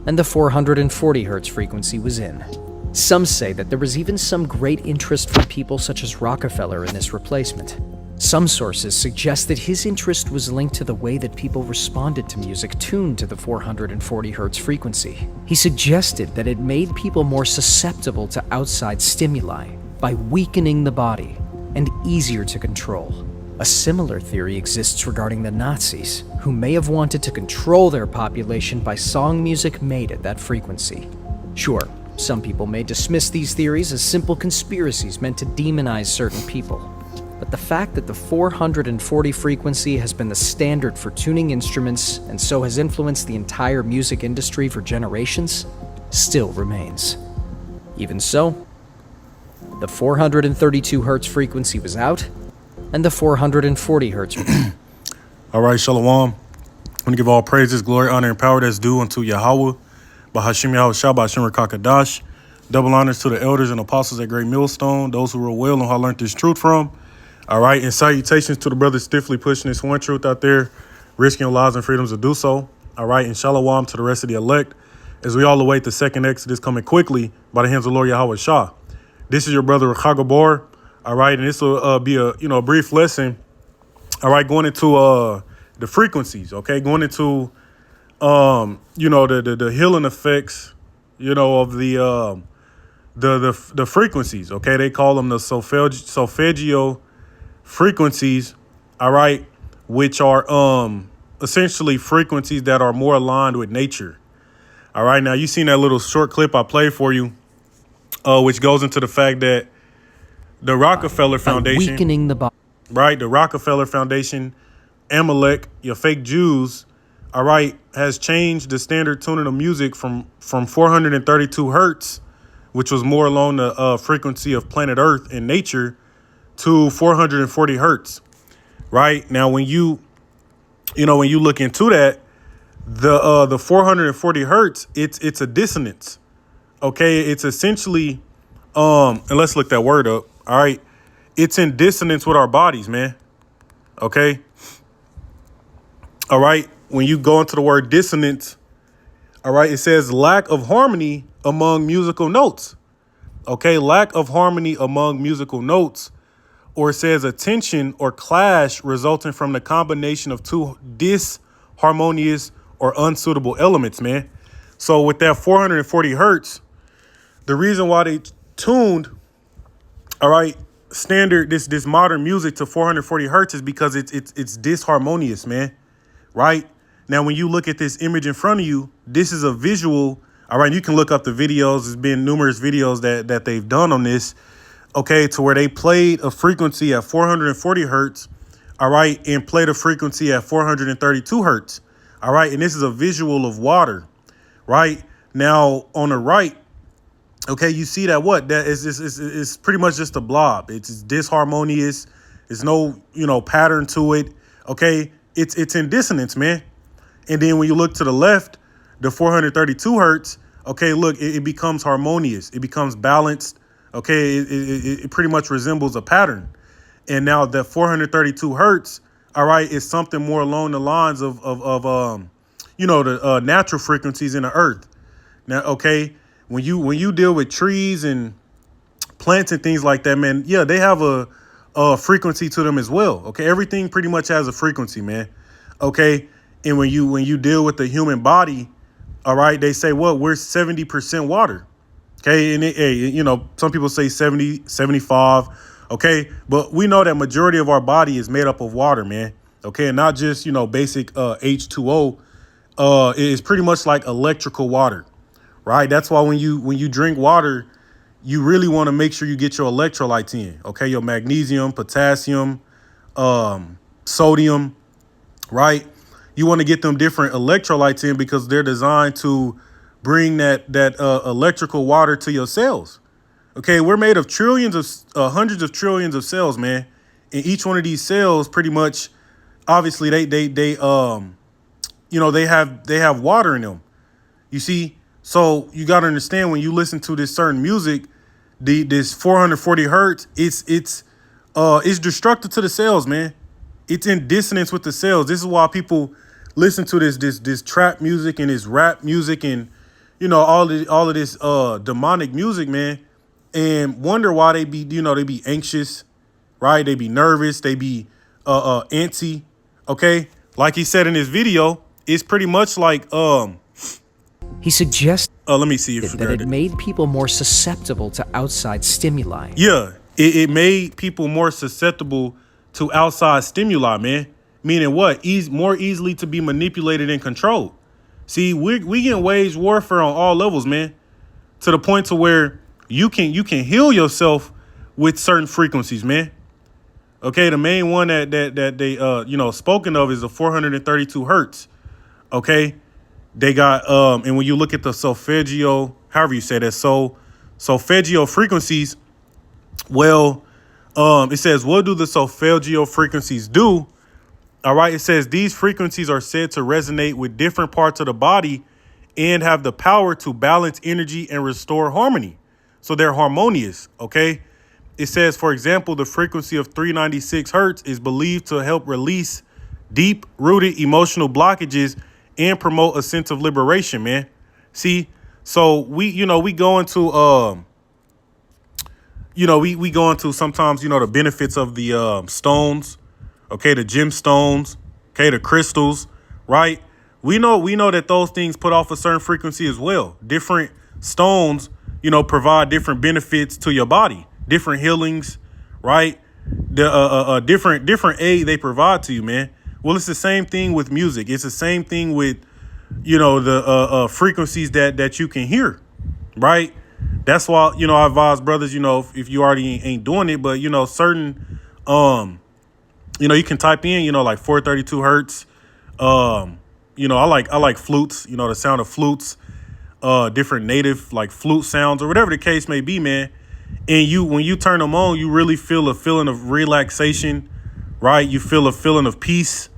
and the 440 Hz frequency was in. Some say that there was even some great interest from people such as Rockefeller in this replacement. Some sources suggest that his interest was linked to the way that people responded to music tuned to the 440 Hz frequency. He suggested that it made people more susceptible to outside stimuli by weakening the body and easier to control. A similar theory exists regarding the Nazis, who may have wanted to control their population by song music made at that frequency. Sure, some people may dismiss these theories as simple conspiracies meant to demonize certain people, but the fact that the 440 frequency has been the standard for tuning instruments and so has influenced the entire music industry for generations still remains. Even so, the 432 Hz frequency was out, and the 440 Hz. All right, Shalom. I want to give all praises, glory, honor, and power that's due unto Yahweh, Bahashim Yahweh Shah, Bahashim Rakakadash. Double honors to the elders and apostles at Great Millstone, those who were well and who I learned this truth from. All right, and salutations to the brothers stiffly pushing this one truth out there, risking your lives and freedoms to do so. All right, and Shalom to the rest of the elect, as we all await the second Exodus coming quickly by the hands of Lord Yahweh Shah. This is your brother Rakagabor. All right, and this will be a brief lesson. All right, going into the frequencies. Okay, going into the healing effects. Of the frequencies. Okay, they call them the solfeggio frequencies. All right, which are essentially frequencies that are more aligned with nature. All right, now you seen that little short clip I played for you, which goes into the fact that the Rockefeller Foundation, weakening the body. Right, the Rockefeller Foundation, Amalek, your fake Jews, all right, has changed the standard tuning of music from 432 hertz, which was more along the frequency of planet Earth and nature, to 440 hertz. Right now, when you look into that, the 440 hertz, it's a dissonance. Okay, it's essentially and let's look that word up. All right. It's in dissonance with our bodies, man. Okay. All right. When you go into the word dissonance, all right, it says lack of harmony among musical notes. Okay. Lack of harmony among musical notes, or it says a tension or clash resulting from the combination of two disharmonious or unsuitable elements, man. So with that 440 hertz, the reason why they tuned, all right, standard this modern music to 440 hertz is because it's disharmonious, man. Right now, when you look at this image in front of you, this is a visual. All right, you can look up the videos. There's been numerous videos that they've done on this. Okay, to where they played a frequency at 440 hertz. All right, and played a frequency at 432 hertz. All right, and this is a visual of water. Right now, on the right. Okay, you see that that is pretty much just a blob. It's disharmonious. There's no, pattern to it. Okay, it's in dissonance, man. And then when you look to the left, the 432 hertz, okay, look, it becomes harmonious. It becomes balanced. Okay, it pretty much resembles a pattern. And now the 432 hertz, all right, is something more along the lines of the natural frequencies in the earth. Now, okay. When you deal with trees and plants and things like that, man, yeah, they have a frequency to them as well. Okay, everything pretty much has a frequency, man. Okay, and when you deal with the human body, all right, they say, well, we're 70% water. Okay, and some people say 70, 75. Okay, but we know that majority of our body is made up of water, man. Okay, and not just basic H2O. It is pretty much like electrical water. Right. That's why when you drink water, you really want to make sure you get your electrolytes in. OK, your magnesium, potassium, sodium. Right. You want to get them different electrolytes in because they're designed to bring that electrical water to your cells. OK, we're made of hundreds of trillions of cells, man. And each one of these cells pretty much, obviously, they have water in them. You see. So you got to understand when you listen to this certain music, this 440 hertz, it's destructive to the cells, man. It's in dissonance with the cells. This is why people listen to this trap music and this rap music and all of this demonic music, man, and wonder why they be, they be anxious, right? They be nervous, they be antsy, okay? Like he said in his video, it's pretty much like He suggested let me see if that it made people more susceptible to outside stimuli. Yeah, it made people more susceptible to outside stimuli, man. Meaning what? More easily to be manipulated and controlled. See, we getting wage warfare on all levels, man. To the point to where you can heal yourself with certain frequencies, man. Okay, the main one that they spoken of is the 432 hertz. Okay, they got and when you look at the solfeggio, however you say that, solfeggio frequencies, well, it says, what do the solfeggio frequencies do? All right, it says these frequencies are said to resonate with different parts of the body and have the power to balance energy and restore harmony. So they're harmonious, okay? It says, for example, the frequency of 396 hertz is believed to help release deep-rooted emotional blockages and promote a sense of liberation, man. See, so we go into we go into sometimes, the benefits of the stones, okay, the gemstones, okay, the crystals, right? We know that those things put off a certain frequency as well. Different stones, provide different benefits to your body, different healings, right? The different aid they provide to you, man. Well, it's the same thing with music. It's the same thing with, the frequencies that you can hear, right? That's why, I advise brothers, if you already ain't doing it, but, certain, you can type in, like 432 hertz. I like flutes, the sound of flutes, different native like flute sounds or whatever the case may be, man. And when you turn them on, you really feel a feeling of relaxation, right? You feel a feeling of peace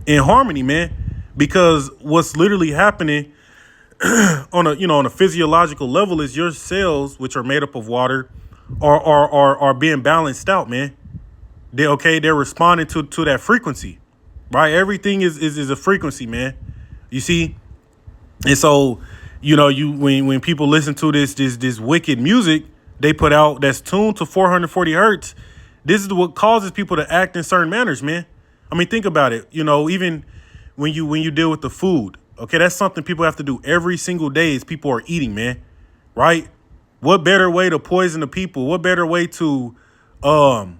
and harmony, man, because what's literally happening on a physiological level is your cells, which are made up of water, are being balanced out, man. They're responding to that frequency, right? Everything is a frequency, man. You see? And so, when people listen to this wicked music they put out that's tuned to 440 hertz, this is what causes people to act in certain manners, man. I mean, think about it. Even when you deal with the food, okay, that's something people have to do every single day is people are eating, man, right? What better way to poison the people? What better way to, cause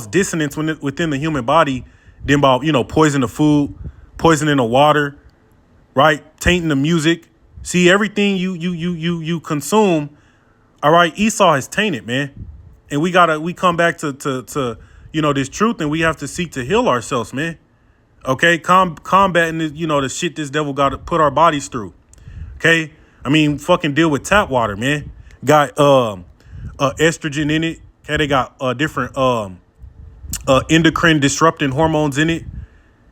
dissonance within the human body than by, poison the food, poisoning the water, right? Tainting the music. See, everything you consume, all right, Esau has tainted, man. And we come back to this truth, and we have to seek to heal ourselves, man. Okay, combating the shit this devil got to put our bodies through. Okay, I mean, fucking deal with tap water, man. Got estrogen in it. Okay, they got different endocrine disrupting hormones in it.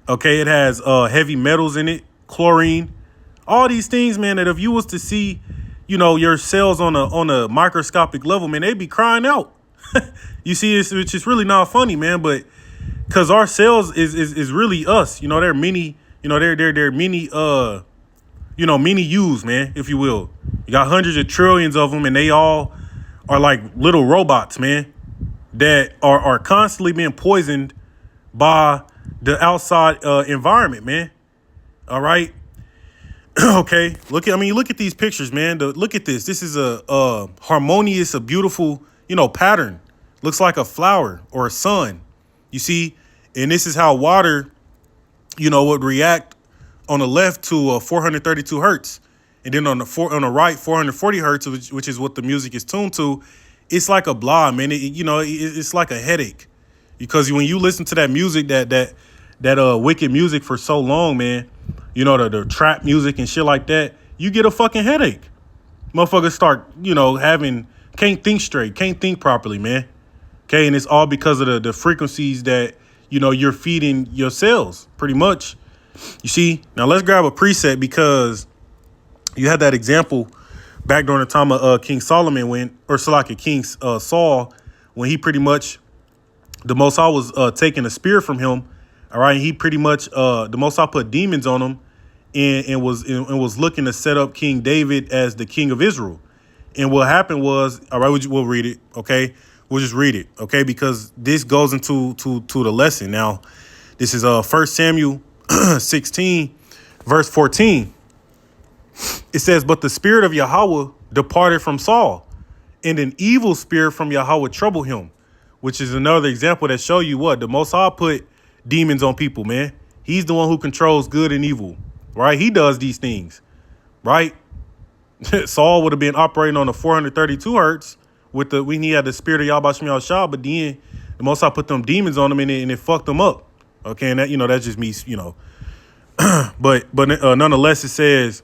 Okay, it has heavy metals in it, chlorine, all these things, man. That if you was to see, your cells on a microscopic level, man, they'd be crying out. You see, which is really not funny, man, but. Cause our cells is really us, they're many, they're many, many U's, man, if you will. You got hundreds of trillions of them, and they all are like little robots, man, that are constantly being poisoned by the outside environment, man. All right. Okay. Look at these pictures, man. Look at this. This is a harmonious, a beautiful, pattern. Looks like a flower or a sun. You see, and this is how water, would react on the left to 432 hertz. And then on the right, 440 hertz, which is what the music is tuned to. It's like a blah, man. It's like a headache, because when you listen to that music, that wicked music for so long, man, the trap music and shit like that, you get a fucking headache. Motherfuckers start, can't think straight, can't think properly, man. Okay, and it's all because of the frequencies that, you're feeding your cells, pretty much. You see, now let's grab a preset, because you had that example back during the time of King Solomon King Saul, when he pretty much, the Most High was taking a spear from him. All right, he pretty much, the Most High put demons on him, and was looking to set up King David as the king of Israel. And what happened was, all right, we'll read it, okay? We'll just read it, okay? Because this goes into the lesson. Now, this is 1 Samuel 16, verse 14. It says, but the spirit of Yahweh departed from Saul, and an evil spirit from Yahweh troubled him, which is another example that show you what the Most High put demons on people, man. He's the one who controls good and evil, right? He does these things, right? Saul would have been operating on the 432 hertz when he had the spirit of Yahweh Shem Yahushua, but then the Most High put them demons on him and it fucked them up. Okay, and that, that's just me, but nonetheless, it says,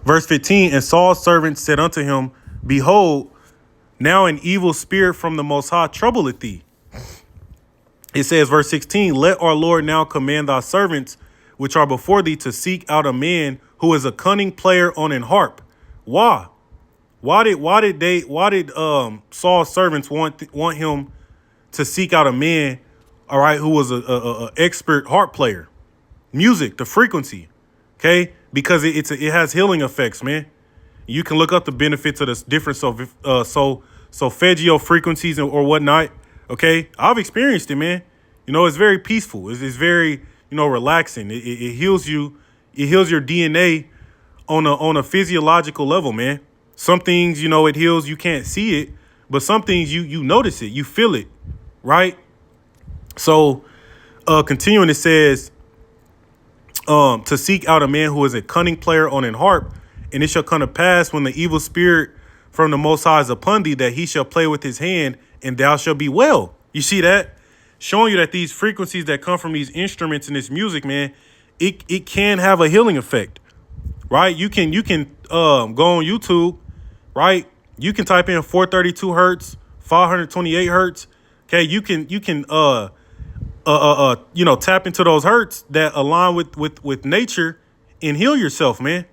verse 15, and Saul's servant said unto him, behold, now an evil spirit from the Most High troubleth thee. It says, verse 16, let our Lord now command thy servants which are before thee to seek out a man who is a cunning player on an harp. Why? Why did Saul's servants want him to seek out a man, all right, who was a expert harp player? Music, the frequency, okay? Because it has healing effects, man. You can look up the benefits of the different solfeggio frequencies or whatnot. Okay, I've experienced it, man. It's very peaceful. It's very relaxing. It heals you. It heals your DNA on a physiological level, man. Some things it heals. You can't see it, but some things you notice it. You feel it, right? So, continuing, it says, to seek out a man who is a cunning player on an harp. And it shall come to pass when the evil spirit from the Most High is upon thee, that he shall play with his hand, and thou shalt be well. You see that? Showing you that these frequencies that come from these instruments and this music, man, it can have a healing effect, right? You can go on YouTube, right? You can type in 432 hertz, 528 hertz. Okay, you can tap into those hertz that align with nature and heal yourself, man.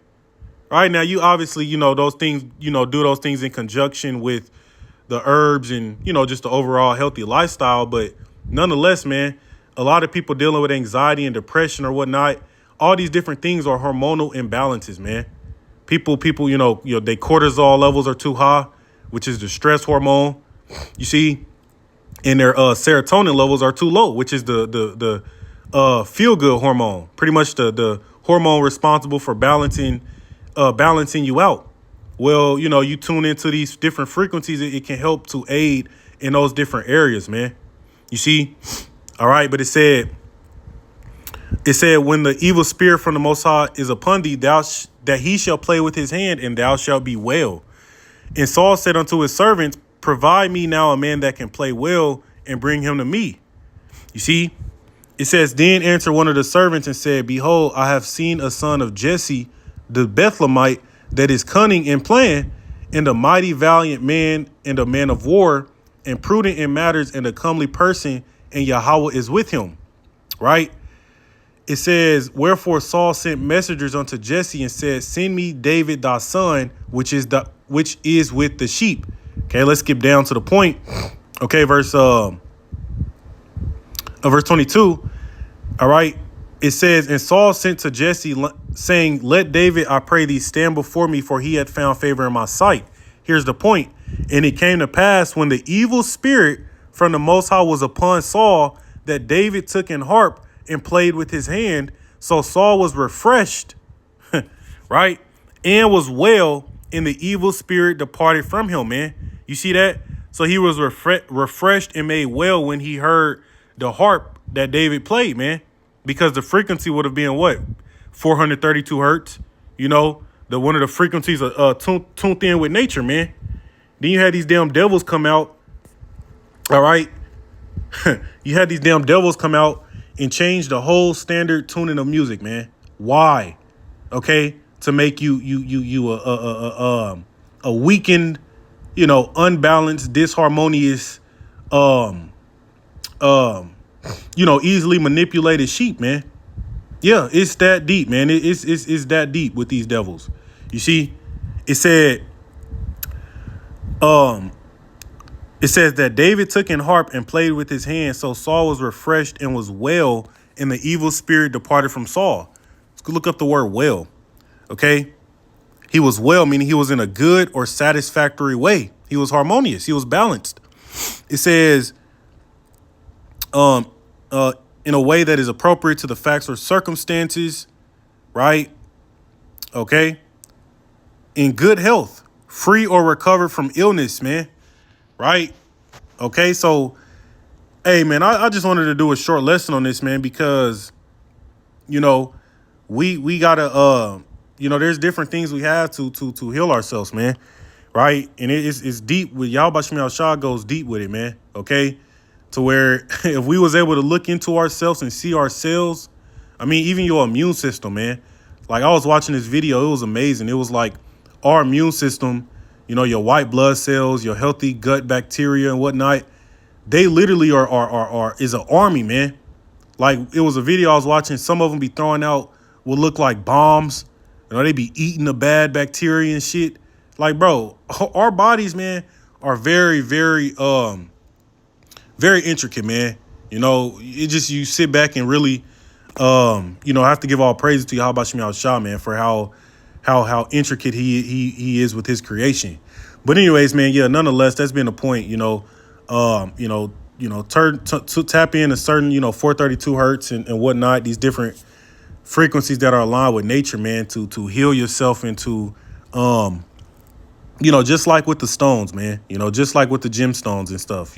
Right now, you obviously, those things, do those things in conjunction with the herbs and, just the overall healthy lifestyle. But nonetheless, man, a lot of people dealing with anxiety and depression or whatnot, all these different things are hormonal imbalances, man. People, their cortisol levels are too high, which is the stress hormone, you see, and their serotonin levels are too low, which is the feel good hormone, pretty much the hormone responsible for balancing you out. Well, you tune into these different frequencies, it can help to aid in those different areas, man. You see? All right. But it said when the evil spirit from the Most High is upon thee, that he shall play with his hand, and thou shalt be well. And Saul said unto his servants, provide me now a man that can play well, and bring him to me. You see? It says, then answered one of the servants and said, behold, I have seen a son of Jesse, the Bethlehemite, that is cunning in playing, and a mighty valiant man, and a man of war, and prudent in matters, and a comely person, and Yahweh is with him. Right? It says, wherefore Saul sent messengers unto Jesse and said, send me David thy son, which is with the sheep. Okay, let's skip down to the point. Okay, verse 22. All right. It says, and Saul sent to Jesse, saying, let David, I pray thee, stand before me, for he had found favor in my sight. Here's the point. And it came to pass when the evil spirit from the Most High was upon Saul, that David took an harp and played with his hand. So Saul was refreshed, right? And was well, and the evil spirit departed from him, man. You see that? So he was refreshed and made well when he heard the harp that David played, man. Because the frequency would have been what? 432 hertz. One of the frequencies tuned in with nature, man. Then you had these damn devils come out. All right. You had these damn devils come out and change the whole standard tuning of music, man. Why? Okay. To make you a weakened, unbalanced, disharmonious, easily manipulated sheep, man. Yeah, it's that deep, man. It's that deep with these devils. You see, it says that David took an harp and played with his hand, so Saul was refreshed and was well, and the evil spirit departed from Saul. Look up the word well. Okay. He was well, meaning he was in a good or satisfactory way. He was harmonious. He was balanced. It says, in a way that is appropriate to the facts or circumstances, right? Okay. In good health, free or recovered from illness, man. Right? Okay. So, hey, man, I just wanted to do a short lesson on this, man, because, you know, we gotta, there's different things we have to heal ourselves, man. Right? And it's deep with Yahweh Shem Shah goes deep with it, man. Okay. To where if we was able to look into ourselves and see ourselves, I mean, even your immune system, man. Like I was watching this video, it was amazing. It was like our immune system, your white blood cells, your healthy gut bacteria and whatnot, they literally is an army, man. Like it was a video I was watching. Some of them be throwing out what look like bombs. They be eating the bad bacteria and shit. Like, bro, our bodies, man, are very, very, very intricate, man. It just, you sit back and really, have to give all praise to Yahweh Shem Shah, man, for how intricate he is with his creation. But anyways, man, yeah, nonetheless, that's been the point, to tap in a certain, 432 hertz and whatnot, these different frequencies that are aligned with nature, man, to heal yourself and to, just like with the stones, man, just like with the gemstones and stuff,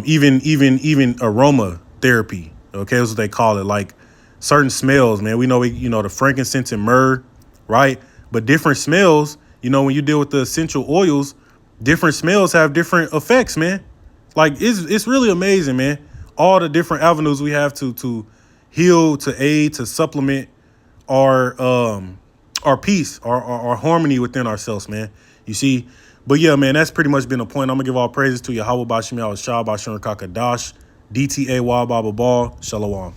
even aroma therapy. Okay. That's what they call it. Like certain smells, man, we know, the frankincense and myrrh, right? But different smells, when you deal with the essential oils, different smells have different effects, man. Like it's really amazing, man. All the different avenues we have to heal, to aid, to supplement our peace, our harmony within ourselves, man. You see, but yeah, man, that's pretty much been the point. I'm gonna give all praises to Yahweh Bashim Yahweh Shah Bashim Kakadash, DTA Wa Baba Ball, Shalom.